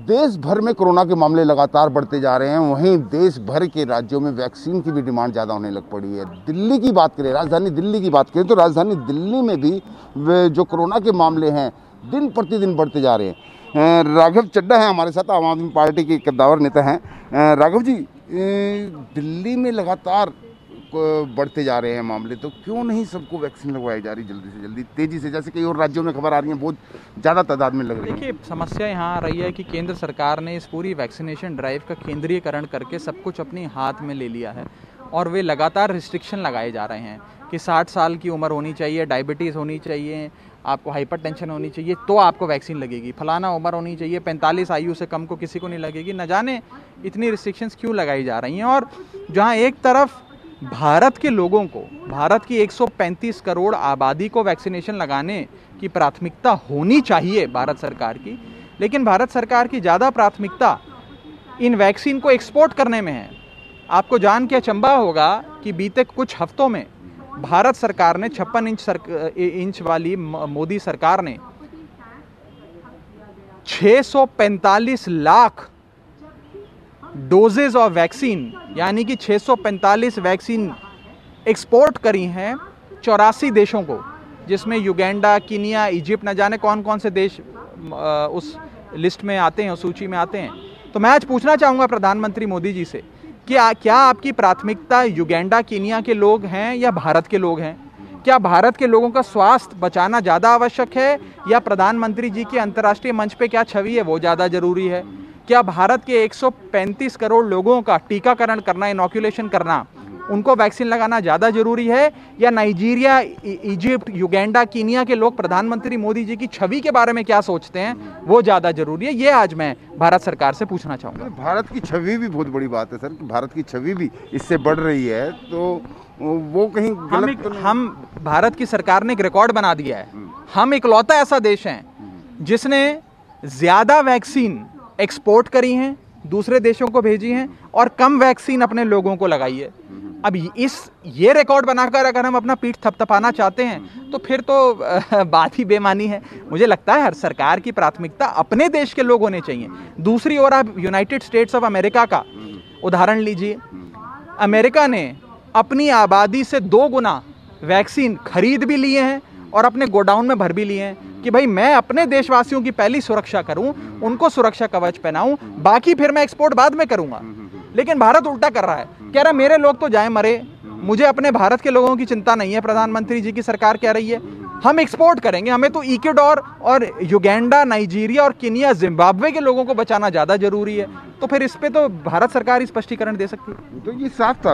देश भर में कोरोना के मामले लगातार बढ़ते जा रहे हैं, वहीं देश भर के राज्यों में वैक्सीन की भी डिमांड ज़्यादा होने लग पड़ी है। दिल्ली की बात करें, राजधानी दिल्ली की बात करें तो राजधानी दिल्ली में भी जो कोरोना के मामले हैं दिन प्रतिदिन बढ़ते जा रहे हैं। राघव चड्ढा हैं हमारे साथ, आम आदमी पार्टी के कद्दावर नेता हैं। राघव जी, दिल्ली में लगातार बढ़ते जा रहे हैं मामले, तो क्यों नहीं सबको वैक्सीन लगवाई जा रही जल्दी से जल्दी, तेजी से, जैसे कई और राज्यों में खबर आ रही है बहुत ज़्यादा तादाद में लग रही है? देखिए, समस्या यहाँ आ रही है कि केंद्र सरकार ने इस पूरी वैक्सीनेशन ड्राइव का केंद्रीयकरण करके सब कुछ अपने हाथ में ले लिया है और वे लगातार रिस्ट्रिक्शन लगाए जा रहे हैं कि 60 साल की उम्र होनी चाहिए, डायबिटीज़ होनी चाहिए, आपको हाइपरटेंशन होनी चाहिए तो आपको वैक्सीन लगेगी, फलाना उम्र होनी चाहिए, 45 आयु से कम को किसी को नहीं लगेगी। न जाने इतनी रिस्ट्रिक्शंस क्यों लगाई जा रही हैं। और जहाँ एक तरफ भारत के लोगों को, भारत की 135 करोड़ आबादी को वैक्सीनेशन लगाने की प्राथमिकता होनी चाहिए भारत सरकार की, लेकिन भारत सरकार की ज़्यादा प्राथमिकता इन वैक्सीन को एक्सपोर्ट करने में है। आपको जान के अचंभा होगा कि बीते कुछ हफ्तों में भारत सरकार ने 56 इंच वाली मोदी सरकार ने 645 लाख डोजेज ऑफ वैक्सीन, यानी कि 645 वैक्सीन एक्सपोर्ट करी हैं 84 देशों को, जिसमें युगांडा, कीनिया, इजिप्ट, न जाने कौन कौन से देश उस लिस्ट में आते हैं, उस सूची में आते हैं। तो मैं आज पूछना चाहूँगा प्रधानमंत्री मोदी जी से कि क्या आपकी प्राथमिकता युगांडा, कीनिया के लोग हैं या भारत के लोग हैं? क्या भारत के लोगों का स्वास्थ्य बचाना ज़्यादा आवश्यक है या प्रधानमंत्री जी की अंतर्राष्ट्रीय मंच पे क्या छवि है वो ज़्यादा जरूरी है? क्या भारत के 135 करोड़ लोगों का टीकाकरण करना, इनॉक्यूलेशन करना, उनको वैक्सीन लगाना ज़्यादा जरूरी है या नाइजीरिया, इजिप्ट, युगांडा, कीनिया के लोग प्रधानमंत्री मोदी जी की छवि के बारे में क्या सोचते हैं वो ज़्यादा जरूरी है? ये आज मैं भारत सरकार से पूछना चाहूँगा। भारत की छवि भी बहुत बड़ी बात है सर, कि भारत की छवि भी इससे बढ़ रही है, तो वो कहीं गलत तो नहीं? हम भारत की सरकार ने एक रिकॉर्ड बना दिया है। हम इकलौता ऐसा देश है जिसने ज़्यादा वैक्सीन एक्सपोर्ट करी हैं, दूसरे देशों को भेजी हैं और कम वैक्सीन अपने लोगों को लगाई है। अब ये रिकॉर्ड बनाकर अगर हम अपना पीठ थपथपाना चाहते हैं तो फिर तो बात ही बेमानी है। मुझे लगता है हर सरकार की प्राथमिकता अपने देश के लोग होने चाहिए। दूसरी ओर आप यूनाइटेड स्टेट्स ऑफ अमेरिका का उदाहरण लीजिए। अमेरिका ने अपनी आबादी से 2 गुना वैक्सीन खरीद भी लिए हैं और अपने गोडाउन में भर भी लिए हैं कि भाई मैं अपने देशवासियों की पहली सुरक्षा करूं, उनको सुरक्षा कवच पहनाऊं, बाकी फिर मैं एक्सपोर्ट बाद में करूंगा। लेकिन भारत उल्टा कर रहा है, कह रहा है मेरे लोग तो जाए मरे, मुझे अपने भारत के लोगों की चिंता नहीं है। प्रधानमंत्री जी की सरकार कह रही है हम एक्सपोर्ट करेंगे, हमें तो इक्वाडोर और युगांडा, नाइजीरिया और कीनिया, जिम्बाब्वे के लोगों को बचाना ज़्यादा जरूरी है। तो फिर इस पे तो भारत सरकार स्पष्टीकरण दे सकती है। तो ये साफ था,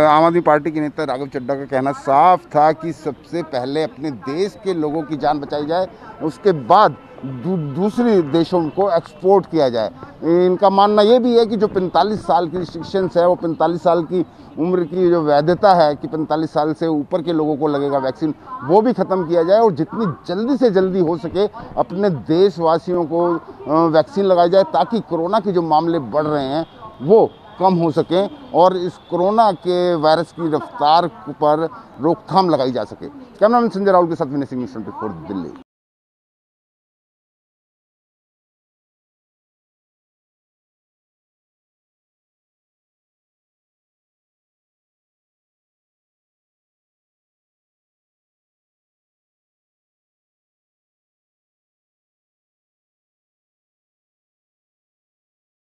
आम आदमी पार्टी के नेता राघव चड्ढा का कहना साफ था कि सबसे पहले अपने देश के लोगों की जान बचाई जाए, उसके बाद दूसरे देशों को एक्सपोर्ट किया जाए। इनका मानना ये भी है कि जो 45 साल की रिस्ट्रिक्शंस है, वो 45 साल की उम्र की जो वैधता है कि 45 साल से ऊपर के लोगों को लगेगा वैक्सीन, वो भी ख़त्म किया जाए और जितनी जल्दी से जल्दी हो सके अपने देशवासियों को वैक्सीन लगाई जाए, ताकि कोरोना के जो मामले बढ़ रहे हैं वो कम हो सकें और इस कोरोना के वायरस की रफ्तार पर रोकथाम लगाई जा सके। कैमरामैन संजय राहुल के साथ विनय सिंह, न्यूज़ 24 दिल्ली।